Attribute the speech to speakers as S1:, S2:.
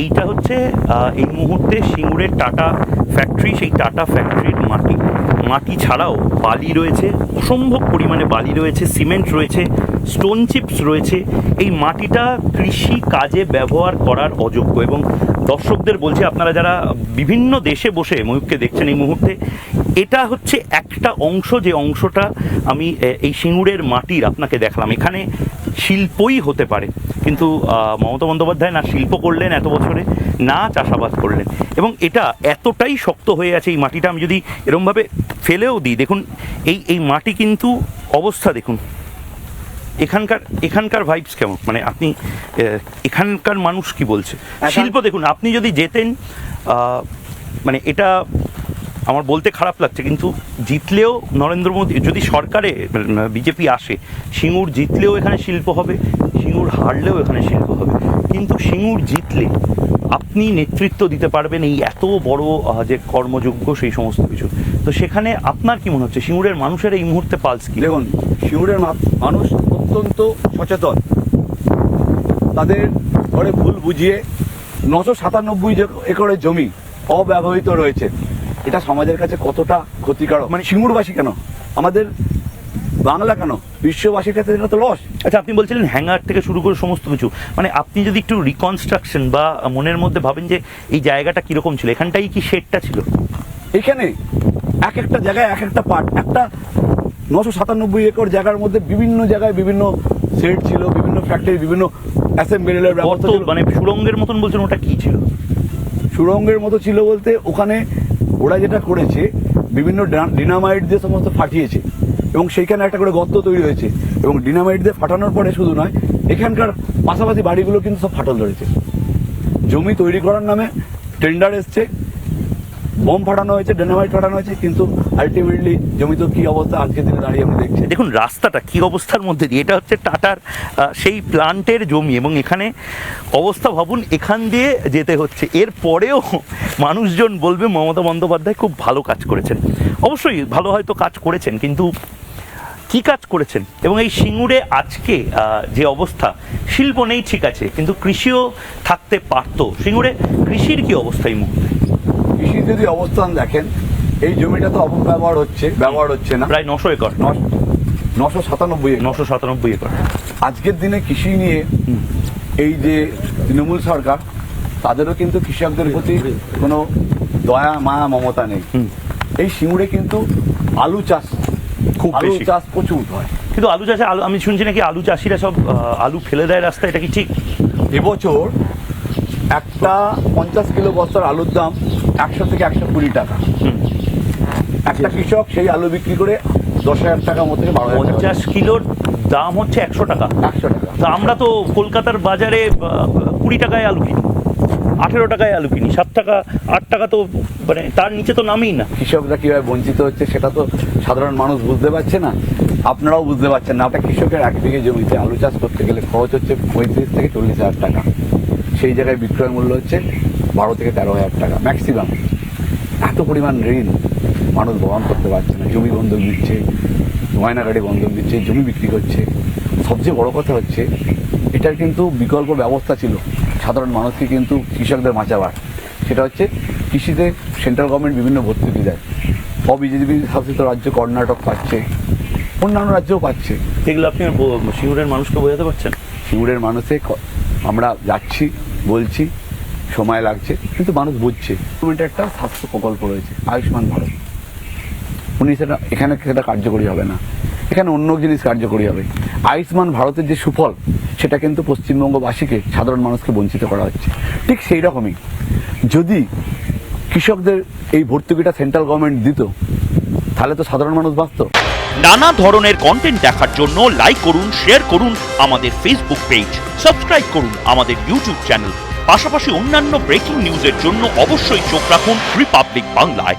S1: এইটা হচ্ছে এই মুহূর্তে সিঙ্গুরের টাটা ফ্যাক্টরি। সেই টাটা ফ্যাক্টরির মাটি ছাড়াও বালি রয়েছে, অসম্ভব পরিমাণে বালি রয়েছে, সিমেন্ট রয়েছে, স্টোন চিপস রয়েছে। এই মাটিটা কৃষি কাজে ব্যবহার করার অযোগ্য। এবং দর্শকদের বলছি, আপনারা যারা বিভিন্ন দেশে বসে ময়ূককে দেখছেন এই মুহূর্তে, এটা হচ্ছে একটা অংশ, যে অংশটা আমি এই সিঙ্গুরের মাটির আপনাকে দেখালাম। এখানে শিল্পই হতে পারে, কিন্তু মমতা বন্দ্যোপাধ্যায় না শিল্প করলেন এত বছরে, না চাষাবাদ করলেন। এবং এটা এতটাই শক্ত হয়ে আছে এই মাটিটা, আমি যদি এরকমভাবে ফেলেও দিই, দেখুন এই মাটি কিন্তু অবস্থা দেখুন, এখানকার ভাইবস কেমন, মানে আপনি এখানকার মানুষ কি বলছে, শিল্প দেখুন। আপনি যদি যেতেন, মানে এটা আমার বলতে খারাপ লাগছে, কিন্তু জিতলেও নরেন্দ্র মোদী, যদি সরকারে বিজেপি আসে, সিঙ্গুর জিতলেও এখানে শিল্প হবে, সিঙ্গুর হারলেও এখানে শিল্প হবে। কিন্তু সিঙ্গুর জিতলে আপনি নেতৃত্ব দিতে পারবেন এই এত বড় যে কর্মযোগ্য সেই সমস্ত কিছু। তো সেখানে আপনার কি মনে হচ্ছে সিঙ্গুরের মানুষের এই মুহূর্তে পালস কি?
S2: দেখুন, সিঙ্গুরের মানুষ অত্যন্ত সচেতন। তাদের ঘরে ভুল বুঝিয়ে 997 একরের জমি অব্যবহৃত রয়েছে। এটা সমাজের কাছে কতটা ক্ষতিকারক, মানে সিঙ্গুরবাসী কেন, আমাদের বাংলা কেন, বিশ্ববাসীর কাছে এটা তো লস।
S1: আচ্ছা, আপনি বলছিলেন হ্যাঙ্গার থেকে শুরু করে সমস্ত কিছু, মানে আপনি যদি একটু রিকনস্ট্রাকশন বা মনের মধ্যে ভাবেন যে এই জায়গাটা কীরকম ছিল, এখানটাই কি শেডটা ছিল?
S2: এখানে এক একটা জায়গায় এক একটা পার্ট, একটা 997 একর জায়গার মধ্যে বিভিন্ন জায়গায় বিভিন্ন শেড ছিল, বিভিন্ন ফ্যাক্টরি, বিভিন্ন অ্যাসেম্বলির ব্যবস্থা ছিল।
S1: মানে সুড়ঙ্গের মতন বলছেন, ওটা কি ছিল?
S2: সুড়ঙ্গের মতো ছিল বলতে, ওখানে ওরা যেটা করেছে, বিভিন্ন ডিনামাইট দিয়ে সমস্ত ফাটিয়েছে এবং সেইখানে একটা করে গর্ত তৈরি হয়েছে। এবং ডিনামাইট দিয়ে ফাটানোর পরে শুধু নয়, এখানকার পাশাপাশি বাড়িগুলো কিন্তু সব ফাটল ধরেছে। জমি তৈরি করার নামে টেন্ডার এসছে, বোম ফাটানো হয়েছে, ডিনামাইট ফাটানো হয়েছে, কিন্তু আলটিমেটলি জমি তো কী অবস্থা আজকের দিনে দাঁড়িয়ে আমি দেখছি।
S1: দেখুন রাস্তাটা কী অবস্থার মধ্যে দিয়ে, এটা হচ্ছে টাটার সেই প্লান্টের জমি, এবং এখানে অবস্থা ভাবুন, এখান দিয়ে যেতে হচ্ছে। এর পরেও মানুষজন বলবে মমতা বন্দ্যোপাধ্যায় খুব ভালো কাজ করেছেন। অবশ্যই ভালো হয়তো কাজ করেছেন, কিন্তু কী কাজ করেছেন? এবং এই সিঙ্গুরে আজকে যে অবস্থা, শিল্প নেই ঠিক আছে, কিন্তু কৃষিও থাকতে পারতো। সিঙ্গুরে কৃষির কী অবস্থা এই মুহূর্তে?
S2: কৃষির যদি অবস্থান দেখেন, এই জমিটা তো অপব্যবহার হচ্ছে না,
S1: প্রায় 900 একর,
S2: 997
S1: একর।
S2: আজকের দিনে কৃষি নিয়ে এই যে তৃণমূল সরকার, তাদেরও কিন্তু কৃষকদের প্রতি কোনো দয়া মায়া মমতা নেই। এই সিঙ্গুরে কিন্তু আলু চাষ
S1: খুব বেশি,
S2: চাষ প্রচুর হয়,
S1: কিন্তু আলু চাষে আমি শুনছি নাকি আলু চাষিরা সব আলু ফেলে দেয় রাস্তায়, এটা কি ঠিক?
S2: এবছর একটা 50 কিলো বস্তার আলুর দাম 100 থেকে 120 টাকা। একটা কৃষক সেই আলু বিক্রি করে 10,000 টাকা মতো,
S1: 50 কিলোর দাম হচ্ছে 100 টাকা।
S2: 100 টাকা।
S1: তো আমরা তো কলকাতার বাজারে 20 টাকায় আলু কিনি, 18 টাকায় আলু কিনি, 7 টাকা 8 টাকা, তো মানে তার নিচে তো নামেই না।
S2: কৃষকরা কীভাবে বঞ্চিত হচ্ছে সেটা তো সাধারণ মানুষ বুঝতে পারছে না, আপনারাও বুঝতে পারছেন না। একটা কৃষকের 1 বিঘে জমিতে আলু চাষ করতে গেলে খরচ হচ্ছে 35 থেকে 40,000 টাকা, সেই জায়গায় বিক্রয় মূল্য হচ্ছে 12 থেকে 13,000 টাকা ম্যাক্সিমাম। এত পরিমাণ ঋণ মানুষ বহন করতে পারছে না, জমি বন্ধক দিচ্ছে, গয়নাগাড়ি বন্ধক দিচ্ছে, জমি বিক্রি করছে। সবচেয়ে বড় কথা হচ্ছে, এটার কিন্তু বিকল্প ব্যবস্থা ছিল সাধারণ মানুষকে কিন্তু কৃষকদের বাঁচাবার। সেটা হচ্ছে কৃষিতে সেন্ট্রাল গভর্নমেন্ট বিভিন্ন ভর্তুকি দেয়, বিজেপি শাসিত রাজ্য কর্ণাটক পাচ্ছে, অন্যান্য রাজ্যও পাচ্ছে।
S1: সেগুলো আপনি সিঙ্গুরের মানুষকে বোঝাতে পারছেন?
S2: সিঙ্গুরের মানুষে আমরা যাচ্ছি, বলছি, সময় লাগছে, কিন্তু মানুষ বুঝছে। গভর্নমেন্টের একটা স্বাস্থ্য প্রকল্প রয়েছে আয়ুষ্মান ভারত, সেটা কার্যকরী হবে না, এখানে অন্য জিনিস কার্যকরী হবে। আয়ুষ্মান ভারতের যে সুফল, সেটা কিন্তু পশ্চিমবঙ্গবাসীকে, সাধারণ মানুষকে বঞ্চিত করা হচ্ছে। ঠিক সেই রকমই যদি কৃষকদের এই ভর্তুকিটা সেন্ট্রাল গভর্নমেন্ট দিত, তাহলে তো সাধারণ মানুষ বাঁচত।
S3: নানা ধরনের কন্টেন্ট দেখার জন্য লাইক করুন, শেয়ার করুন আমাদের ফেসবুক পেজ, সাবস্ক্রাইব করুন আমাদের ইউটিউব চ্যানেল। পাশাপাশি অন্যান্য ব্রেকিং নিউজের জন্য অবশ্যই চোখ রাখুন রিপাবলিক বাংলায়।